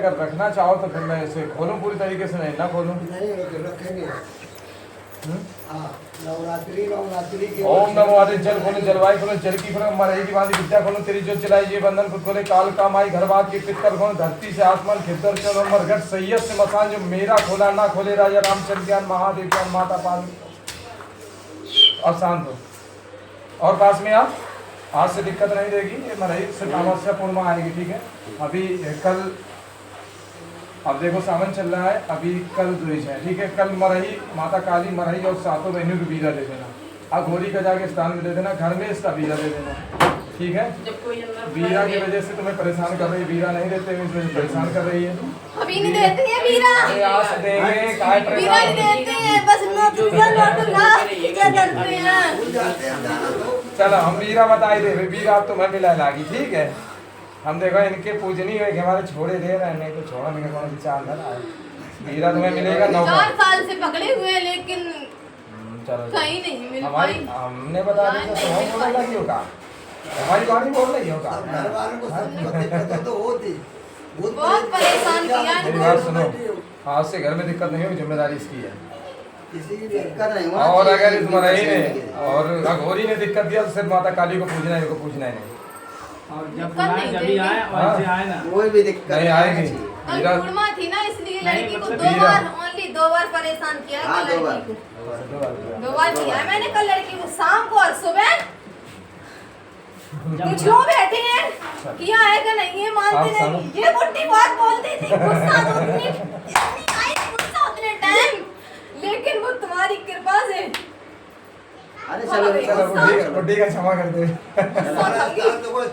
अगर रखना चाहो तो फिर मैं इसे खोलूं पूरी तरीके से, नहीं ना खोलूं? नहीं रखेंगे। हाँ, नवरात्रि के ओम नमो आदि जल खोलो, जलवायु खोलो, जल की खोलो, मरई की बांधी विद्या खोलो, तेरी जो चलाई ये बंधन खुद खोले, काल का माई घर बात की पितर खोलो, धरती से आसमान खिद्दर चलो, मरघट सैयद से मसान जो मेरा खोला ना खोले, राजा रामचंद्र ज्ञान महादेव ज्ञान माता पार्वती। और शांत हो, और पास में आप, आज से दिक्कत नहीं देगी, ये मरई सिर्फ अमावस्या पूर्णिमा आएगी, ठीक है? अभी कल, अब देखो सावन चल रहा है, अभी कल द्विज है, ठीक है? कल मरही माता काली मरही और सातों बहनों को बीरा दे देना, अघोरी का जाके स्थान में दे देना, घर में इसका बीरा दे देना, ठीक है? बीरा की वजह से तुम्हें परेशान कर रही है, बीरा नहीं देते हुए इस वजह से परेशान कर रही है। अभी नहीं देते हैं बीरा, आज देंगे, काय बीरा नहीं देते हैं, बस क्या करते हैं। चलो हम बीरा बताई दे, बीरा अब तुम्हें मिला लागी, ठीक है? हम देखो इनके पूजनी हुए कि हमारे छोड़े दे रहे हैं, नहीं तो छोड़ा नहीं, कौन विचार ना आए। बीरा तुम्हें मिलेगा 4 साल से पकड़े हुए, लेकिन चलो कहीं नहीं मिल हमारी, पाई। हमने बता दिया तो हम बोलने लगी होगा, हमारी बात ही बोल रही होगा। घर वालों को सब दिक्कत तो होती, बहुत परेशान किया मेरी बात सुनो, आज से घर में दिक्कत नहीं होगी, जिम्मेदारी इसकी है। किसी की दिक्कत नहीं होना और चाहिए। अगर इस मरही ने और अघोरी ने दिक्कत दिया तो सिर्फ माता काली को पूजना है, इनको पूजना ही नहीं। और जब दिक्कत नहीं जब देंगे। आए और ऐसे आए ना, कोई भी दिक्कत नहीं आएगी। कल बीरा पूर्णिमा थी ना, इसलिए नहीं, लड़की को मतलब 2 बीरा। बार, ओनली 2 बार परेशान किया हाँ, कल 2 बार। लड़की को। 2 बार किया मैंने कल लड़की को, शाम को और सुबह। कुछ लोग बैठे हैं, किया है कि नहीं है मानते आप नहीं। ये बुड्ढी बात बोलती थी, गुस्सा तो इतनी आई गुस्सा उतने टाइम, लेकिन वो तुम्हारी कृपा से अरे चलो चलो बुड्ढी का क्षमा कर दे।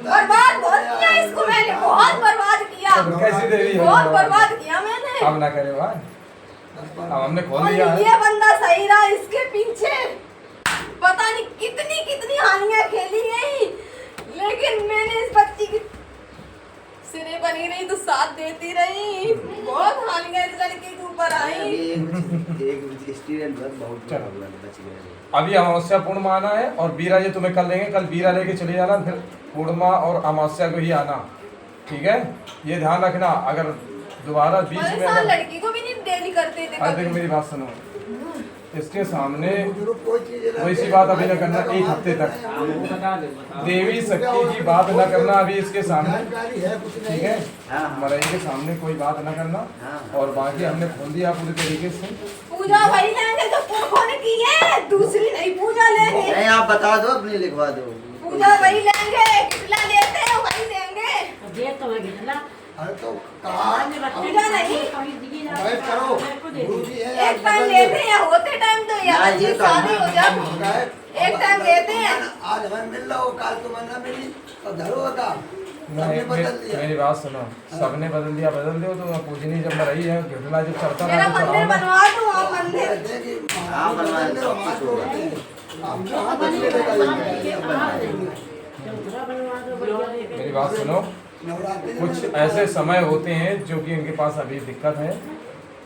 बर्बाद बहुत किया इसको मैंने, बहुत बर्बाद किया, कैसी देवी है? बहुत बर्बाद किया मैंने। अब ना करे भाई, अब हमने खोल और दिया है। ये बंदा सही रहा, इसके पीछे पता नहीं कितनी कितनी हानियां खेली गई, लेकिन मैंने इस बच्ची की सिरे बनी रही तो साथ देती रही। बहुत हानियां इस लड़के के ऊपर आई। एक स्टूडेंट बहुत चलो। बच गया। अभी अमावस्या पूर्णिमा आना है और बीरा ये तुम्हें कल देंगे, कल बीरा लेके चले जाना, फिर पूर्णिमा और अमावस्या को ही आना, ठीक है? ये ध्यान रखना, अगर दोबारा बीच में परेशान लड़की को भी नहीं डेली करते थे अरे देखो कभी। मेरी बात सुनो, इसके सामने कोई चीज वैसी बात अभी न करना, 1 हफ्ते तक वो बता दे, बता दे। देवी शक्ति की बात न करना अभी इसके सामने, जानकारी है कुछ नहीं ठीक है? हाँ, हाँ। मरई के सामने कोई बात न करना, हाँ। और बाकी हमने खोल दिया पूरी तरीके से। पूजा वही लेंगे जो पुरखों ने की है, दूसरी नहीं पूजा लेंगे। नहीं आप बता दो, अपनी लिखवा दो। पूजा वही लेंगे, कितना लेते हैं वही लेंगे। अरे तो कहा पूजा नहीं, वेट करो, गुरुजी है एक टाइम लेते हैं, होते टाइम तो ना, यार ये तो शादी हो जाए है। एक टाइम लेते हैं। आज हमें मिल रहा हो, काल तुम्हें ना मिली तो धरो का नहीं, सबने बदल दिया। मेरी बात सुनो, सबने बदल दिया, बदल दो तो पूजनी जब मरई है, घुटना जब चढ़ता मेरा रहा तो मंदिर चढ़ाओ। बनवा दूँ, आप मंदिर। हाँ, बनवा दो, सब कुछ होगा। हम कहाँ बदले मेरी बात सुनो, कुछ ऐसे समय होते हैं जो कि इनके पास अभी दिक्कत है।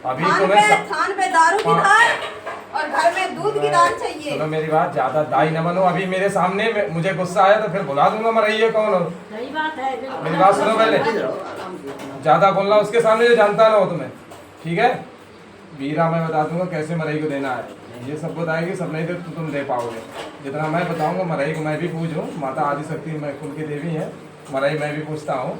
अभी थान तुम्हें पे थान पे दारू की धार और घर में दूध की दार चाहिए। सुनो मेरी बात, ज्यादा दाई न बनो। अभी मेरे सामने मुझे गुस्सा आया तो फिर बुला दूंगा मरई है कौन हो। सही बात है। मेरी बात सुनो पहले, ज्यादा बोलना उसके सामने जो जानता ना हो तुम्हें, ठीक है? बीरा मैं बता दूंगा कैसे मरई को देना है, ये सब बताएगी, सब नहीं तो तुम दे पाओगे। जितना मैं बताऊंगा, मरई को मैं भी पूजूं, माता आदि शक्ति मैं कुल की देवी है, मरई मैं भी पूछता हूँ।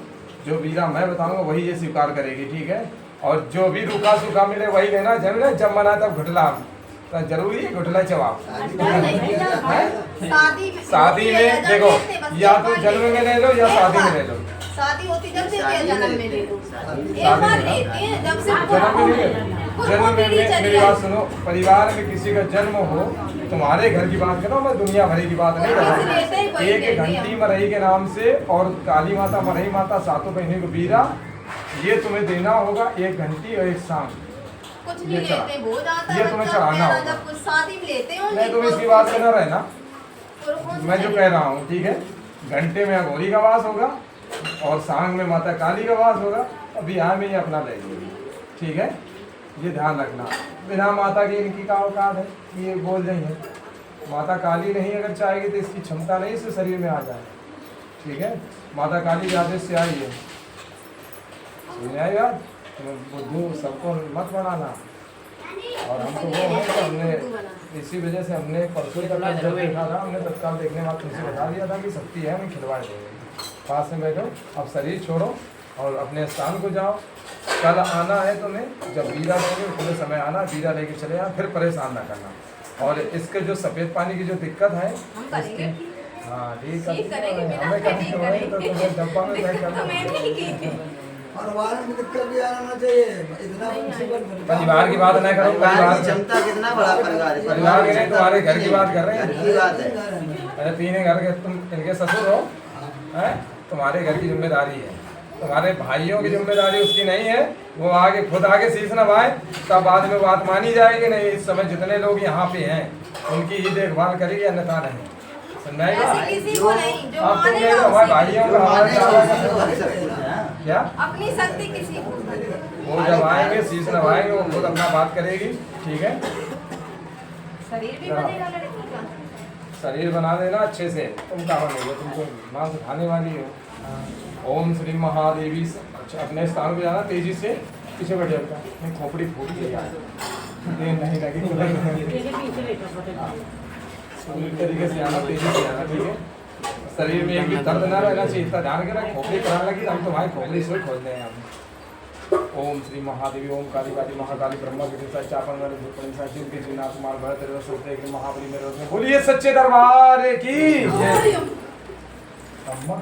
जो बीरा मैं बताऊंगा वही ये स्वीकार करेगी, ठीक है? और जो भी रूखा सूखा मिले वही लेना। जरूर जब मना तब घुटला, तो जरूरी है घुटला जवाब। शादी में देखो, या तो जन्म में ले लो या शादी में ले लो। शादी होती जब से या जन्म में ले लो, एक शादी बार में। लेते हैं जब से जन्म में नहीं ले, जन्म में मेरी बात सुनो, परिवार में किसी का जन्म हो, तुम्हारे घर की बात करो, मैं दुनिया भरी की बात नहीं कर रहा। एक घंटी मरई के नाम से और काली माता मरई माता सातों बहनों को बीरा, ये तुम्हें देना होगा 1 घंटी और 1 शाम। कुछ नहीं ये चढ़ा- लेते, हो जाता ये है तुम्हें बच्चा चढ़ाना प्यारा, होगा। जब कुछ शादी में लेते हो। मैं तुम इसकी बात से न रहना, मैं जो कह रहा हूँ, ठीक है? घंटे में अघोरी का वास होगा और सांग में माता काली का वास होगा, और बिहार में ये अपना लेंगे, ठीक है? ये ध्यान रखना, बिना माता की इनकी का औकात है, ये बोल रही है। माता काली नहीं अगर चाहेगी तो इसकी क्षमता नहीं इसके शरीर में आ जाए, ठीक है? माता काली के आदेश से आई है। समझ आई बात? तुम बुद्धू सबको मत बनाना। और हमको वो है कि हमने इसी वजह से हमने परसों तक जब देखा था, हमने तत्काल देखने के बाद तुमसे बता दिया था कि शक्ति है, हमें खिलवा देंगे। पास में बैठो, अब शरीर छोड़ो और अपने स्थान को जाओ। कल आना है तुम्हें, जब वीरा दोगे थोड़े समय आना, वीरा लेके चले आना, फिर परेशान ना करना। और इसके जो सफ़ेद पानी की जो दिक्कत है, हम करेंगे हाँ ठीक ठीक करेंगे, बिना हमें ठीक करनी है तो तुम्हें डब्बा में पैक दिक्कत तो मैं करना। नहीं की थी। और वार में दिक्कत भी आना चाहिए, इतना मुसीबत परिवार की बात ना करो, परिवार की क्षमता कितना बड़ा परिवार है। परिवार के नहीं, तुम्हारे घर की बात कर रहे हैं। घर की बात है। अरे तीन घर के, तुम इनके ससुर हो, हैं? तुम्हारे घर की जिम्मेदारी है, तुम्हारे भाइयों की जिम्मेदारी उसकी नहीं है। वो आगे खुद आगे शीश नवाए, तब बाद में बात मानी जाएगी। नहीं, इस समय जितने लोग यहाँ पे हैं उनकी ही देखभाल करेगी, अन्यथा नहीं। सुनाई ऐसे किसी को नहीं जो आप तुम मानेगा हमारे उसी भाइयों जो का मानेगा हमारे उसी को हर शक्ति है। क्या अपनी शक्ति किसी को नहीं। वो जब आएंगे शीश नवाएंगे, वो खुद अपना बात करेगी, ठीक है। शरीर भी बनेगा लड़की का। शरीर बना देना अच्छे से। तुम कहाँ बनेगे, तुम तो मांस खाने वाली हो। ओम श्री महादेवी से अच्छा अपने स्थान पे जाना, तेजी से पीछे बैठ जाता। नहीं खोपड़ी फूट गई यार, देर नहीं लगी। हाँ, पूरी तरीके से आना, तेजी से आना, ठीक है। शरीर में एक भी दर्द ना रहना चाहिए, इतना ध्यान रखना। खोपड़ी कराने लगी हम तुम्हारी खोपड़ी से खोल दें हम। ओम श्री महादेवी, ओम काली काली महाकाली ब्रह्मा विष्णु चापन वाले भूतपति साचिव के जीनाथ कुमार भरत तेरे सोचते कि महाबली मेरे रोज में बोलिए सच्चे दरबार की जय। अम्मा